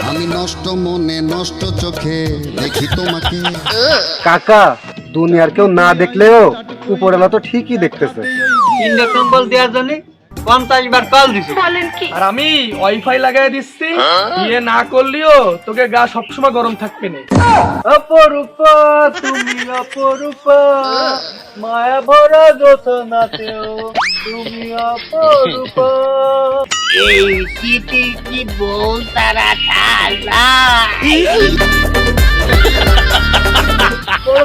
আমি নষ্ট মনে নষ্ট চোখে দেখি তোমাকে। কাকা, দুনিয়ার কেউ না দেখলেও উপরওয়ালা তো ঠিকই দেখতেছে। ইন্ডিয়া কম্বল দেওয়ার জন্য 50 বার কল দিছি। আর আমি ওয়াইফাই লাগাই দিচ্ছি, বিয়ে না করলেও তোকে গা সবসময় গরম থাকবে না। অপরূপা তুমি অপরূপা, মায়া ভরা যোছনাতেও তুমি অপরূপা। এই শীতে কি বল তারা ঠান্ডা।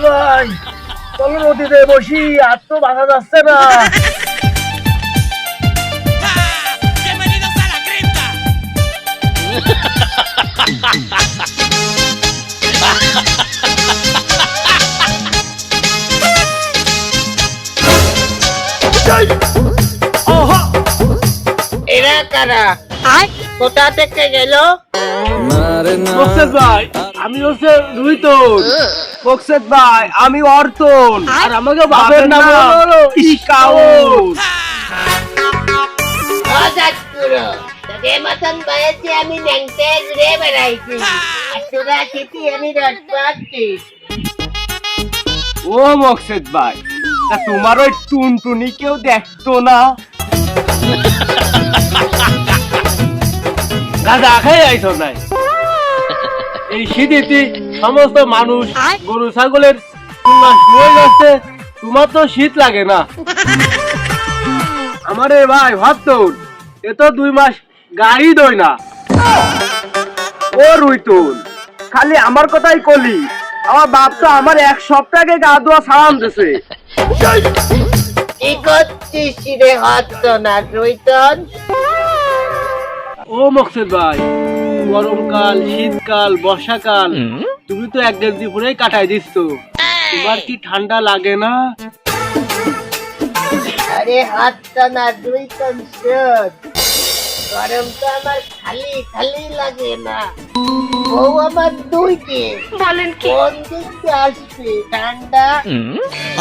ভাই চলো নদীতে বসি, আর তো বাঁচা যাচ্ছে না। এরা কারা? কোথা থেকে গেল? বক্সের ভাই আমি হচ্ছে রুহিতন। বক্সের ভাই আমি অর্থন। আর আমাকে বাপের নাম হলো ইস্কাউন। তোদের মতন বয়সে আমি ন্যাংটে ঘুরে বেড়াইছি, আর তোরা শীতে আমি রড পাচ্ছিস। ও মকসেদ ভাই, তা তোমার ওই টুনটুনি কেউ দেখতো না? গাঁজা খেয়ে আইছো নাই? এই শীতে সমস্ত মানুষ গরু ছাগলের শুয়ে যাচ্ছে, তোমার তো শীত লাগে না? আমারে ভাই ভাবতো এ তো 2 মাস গাড়ি দই না। ও রুইতুন, খালি আমার কথাই কলি, আমার বাপ তো আমার 1 সপ্তাহে গা ধোয়া সালাম দিছে। কি করছিস রে হতো না রুইতন? ও মকসেদ ভাই, গরমকাল, শীতকাল, বর্ষাকাল তুমি তো 1-1.5 দিন পুরাই কাটাই দিচ্ছ, তোমার কি ঠান্ডা লাগে না? আরে হতো না রুইতন, শোন, গরম তো আমার খালি খালি লাগে না, বউ আমার 2টি। বলেন কি? কোন দিক দিয়ে আসবে ঠান্ডা?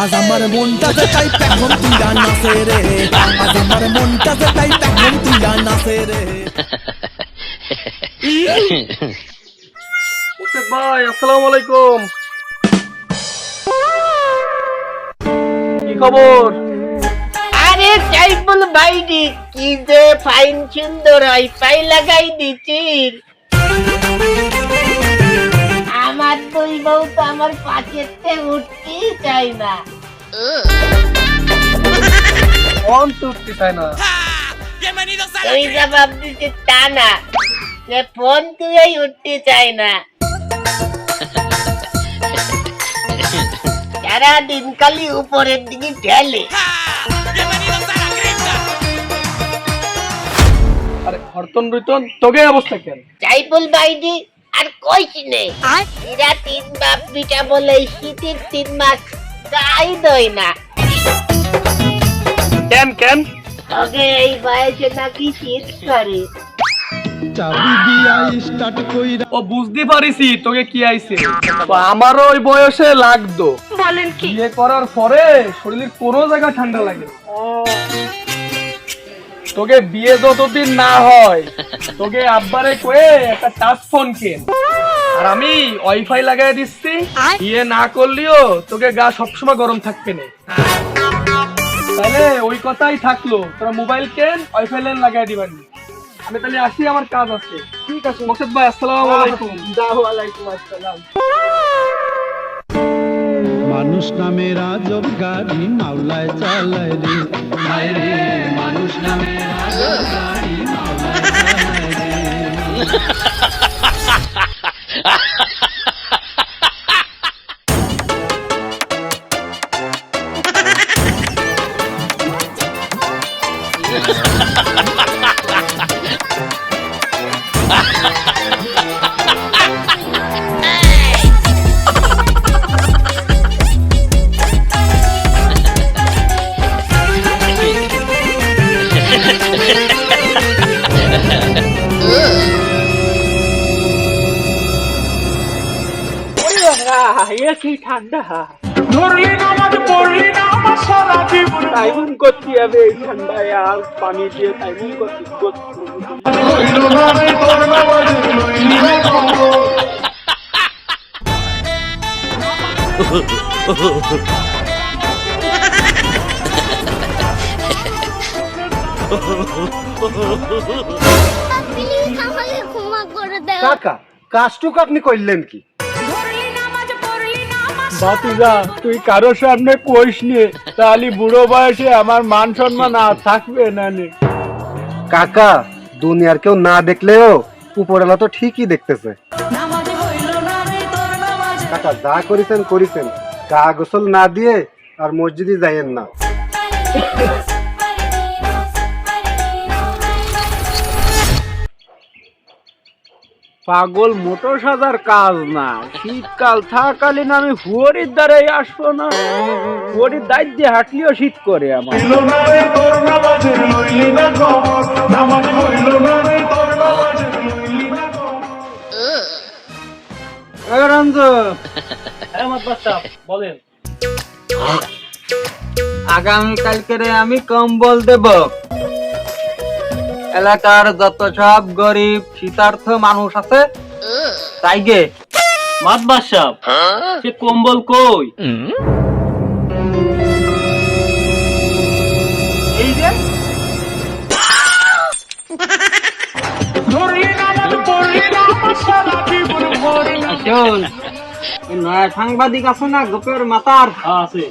আজ আমার মনটা যে তাই এখন তুই নাচে রে, আজ আমার মনটা যে তাই এখন তুই নাচে রে। মকসেদ ভাই আসসালামু আলাইকুম। কি খবর? আরে সাইফুল ভাইডি, কি যে ফাইন সুন্দর ওয়াইফাই লাগাই দিছিস। আমার দুই বউ তো আমার পাশেতে উঠতেই চাই না। ফোন তুলতে চায় না? তুই জবাব দিচ্ছিস তা না, যে ফোন তুই উঠতে চাই না। সারা দিন খালি উপরের দিকে ঢেলে। আরে হরতন রুইতন, তোকে অবস্থা কেন? সাইফুল ভাইডি আর কইছি নে, এরা 3 বাপ বিটা বলে শীতের 3 মাস গাই দই না। কেন কেন? তোকে এই বয়সে নাকি শীত করে। ও বুঝতে পারিছি তোকে কি আইছে। আমারও ওই বয়সে লাগতো। বলেন কি? বিয়ে করার পরে শরীরের কোনো জায়গা ঠান্ডা লাগে না। তোকে বিয়ে যতদিন না হয়, তোকে আব্বারে কয়ে একটা টাচ ফোন কেন, আর আমি ওয়াইফাই লাগাই দিচ্ছি, বিয়ে না করলেও তোকে গা সবসময় গরম থাকবে না। তাহলে ওই কথাই থাকলো, তোরা মোবাইল কেন, ওয়াইফাই লাইন লাগাই দিবেন। আমি তাহলে আসি, আমার কাজ আছে। ঠিক আছে মকসেদ ভাই, আসসালামু আলাইকুম। ওয়ালাইকুম আসসালাম। মানুষ নামের আজব গাড়ি মাওলায় চালায় রে, হায় রে মানুষ নামের আজব গাড়ি মাওলায় চালায় রে। কি ঠান্ডা। ধরলি নামাজ পড়লি না আমার সারা জীবন টাইমিং করছি আমি এই ঠান্ডায়, আর পানি দিয়ে টাইমিং করছি। প্লিজ আমাকে ক্ষমা করে দাও। কাকা কাজটুকু আপনি করলেন কি? বাতিজা তুই কারো সামনে কইস নি, তাহলে বুড়ো বয়সে আমার মান সম্মান আর থাকবে না নে। কাকা দুনিয়ার কেউ না দেখলেও উপরওয়ালা তো ঠিকই দেখতেছে। কাকা যা করেছেন করেছেন, গা গোসল না দিয়ে আর মসজিদে যাইয়েন না। পাগল মোটর সাজার কাজ না, শীতকাল থাকালীন আমি হুয়ারির দ্বারে আসবো না? হুয়ারির দায়িত্ব দিয়ে হাঁটলেও শীত করে আমার। বলেন। আগামী কালকে আমি কম্বল দেব এলাকার যত সব গরিব শীতার্থ মানুষ আছে তাই গে। মাতবার সাহেব, সে কম্বল কই? এই যে শোন, এই নয়া সাংবাদিক আছে না গোপের মাতার, আছে।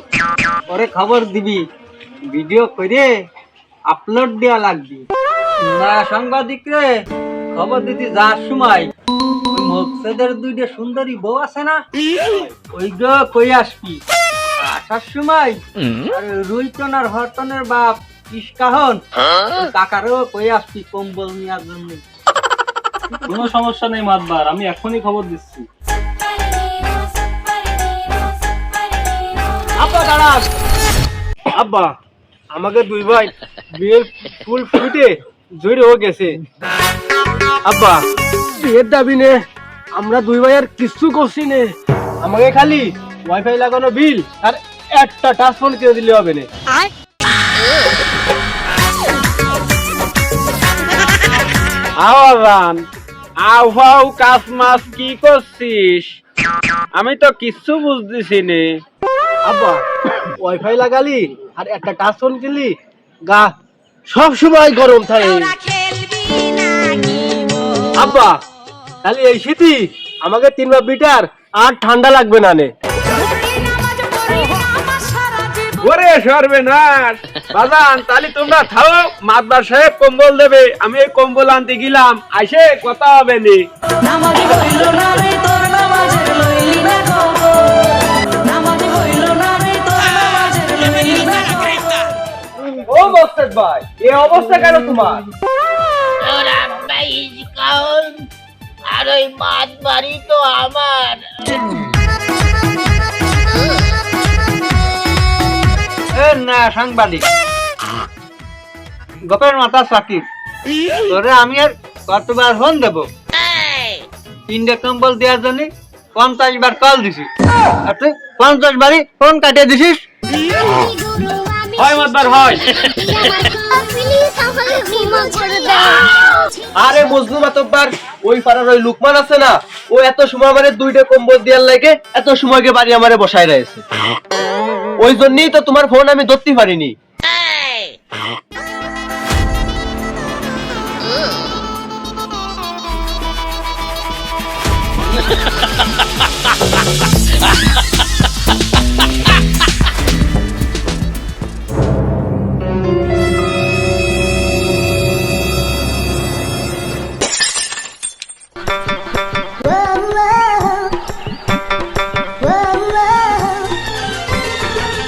পরে খবর দিবি, ভিডিও করে আপলোড দেওয়া লাগবে। নয়া সাংবাদিক রে খবর দিতে যাওয়ার সময় ওই মকসেদের দুইটা সুন্দরী বউ আছে না, ওইগুলো কই আসবি। আসার সময় আর রুইটন আর হরটনের বাপ ইস্কাহন কাকারও কই আসবি কম্বল নেওয়ার জন্য। কোনো সমস্যা নেই মাতবার, আমি এখনই খবর দিচ্ছি। আব্বা দাঁড়ান। আব্বা আমাকে দুই ভাই বিয়ের ফুল ফুটে জড়ি হয়ে গেছে। আব্বা বিয়ের দাবি নে, আমরা দুই ভাই আর কিছু করছি নে। আমাকে খালি ওয়াইফাই লাগানো বিল আর একটা টাচ ফোন কিনে দিলে হবে না। আওয়াজান আউ কাজ মাছ কি করছিস? আমি তো কিচ্ছু বুঝতেছি নে। আব্বা ওয়াইফাই লাগালি আর একটা টাচ ফোন কিনলি, গা সব সময় গরম থাকে। আব্বা তাহলে এই শীতই আমাকে 3 বার বিটার আর ঠান্ডা লাগবে না নে। ওরে সর্বনাশ বাজান, তাহলে তোমরা থাও, মাতবার সাহেব কম্বল দেবে, আমি এই কম্বল আনতে গেলাম, আইসে কথা হবে নি। ও মোস্তাদ ভাই, এই অবস্থা কেন তোমার? তোর আব্বা ইস্কাউল আর ওই মাত বাড়ি তো আমার। এ না সাংবাদিক গোপের মাথা সাকিব, তোরে আমি আর কতবার ফোন দেবো? 3টে কম্বল দেওয়ার জন্য 50 বার কল দিছি, আর তুই 50 বারই ফোন কাটিয়ে দিছিস। হয় মাতবার হয়। প্লিজ আমাকে ক্ষমা করে দাও। আরে মজনু মাতব্বার, ওই পাড়ার ওই লুকমান আছে না, ও এত সময় আমারে 2টে কম্বল দেওয়ার লাগে এত সময়কে বাড়ি আমারে বসায় রয়েছে। ওই জন্যই তো তোমার ফোন আমি ধরতে পারিনি।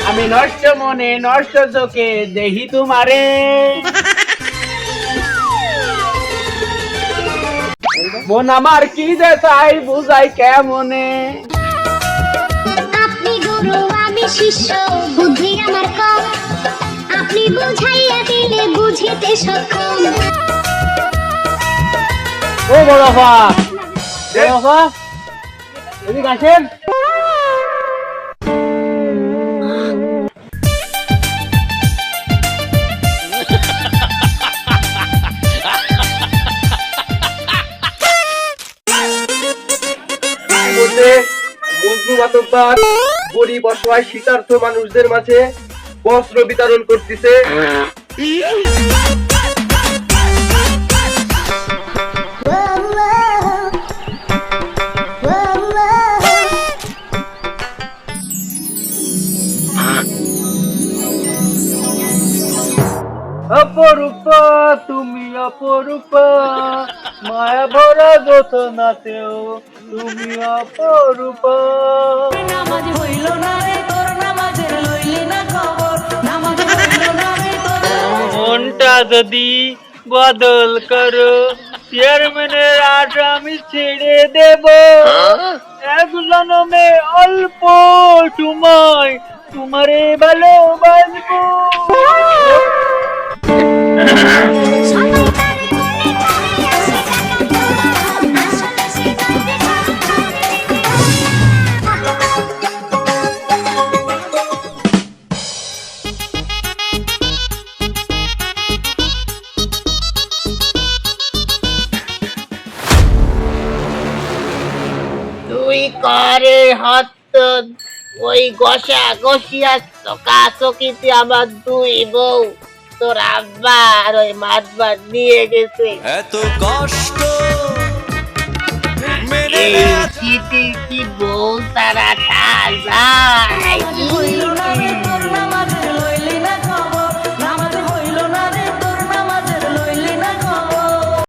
আমি নষ্ট মনে নষ্ট চোখে দেখি তোমারে, মন আমার কি যে চাই বুঝাই কেমনে। আপনি গুরু আমি শিষ্য, বুদ্ধি আমার কম, আপনি বুঝাইয়া দিলে বুঝিতে সক্ষম। ও বড়ফা, বড়ফা এদিকে আসেন। মজনু মাতব্বর গরিব অসহায় শীতার্থ মানুষদের মাঝে বস্ত্র বিতরণ করতেছে। অপরূপ তুমি অপরূপ, মায়া ভরা গোথনাতেও তুমি অপরূপ। নামাজ হইল না রে তোর, নামাজের লইলি না খবর, নামাজ হইল না রে তোর। মনটা যদি বদল করো, চেয়ারম্যানের আট আমি ছেড়ে দেব। এক জনমে অল্প সময় তোমারে ভালোবাসবো। তুই করে হত ওই গসা গসিয়া চকাচকিতে আমার দুই বউ তোর আব্বা আর ওই মাতবার নিয়ে গেছে। এত কষ্ট এই শীতে কি বউ তারা যায়?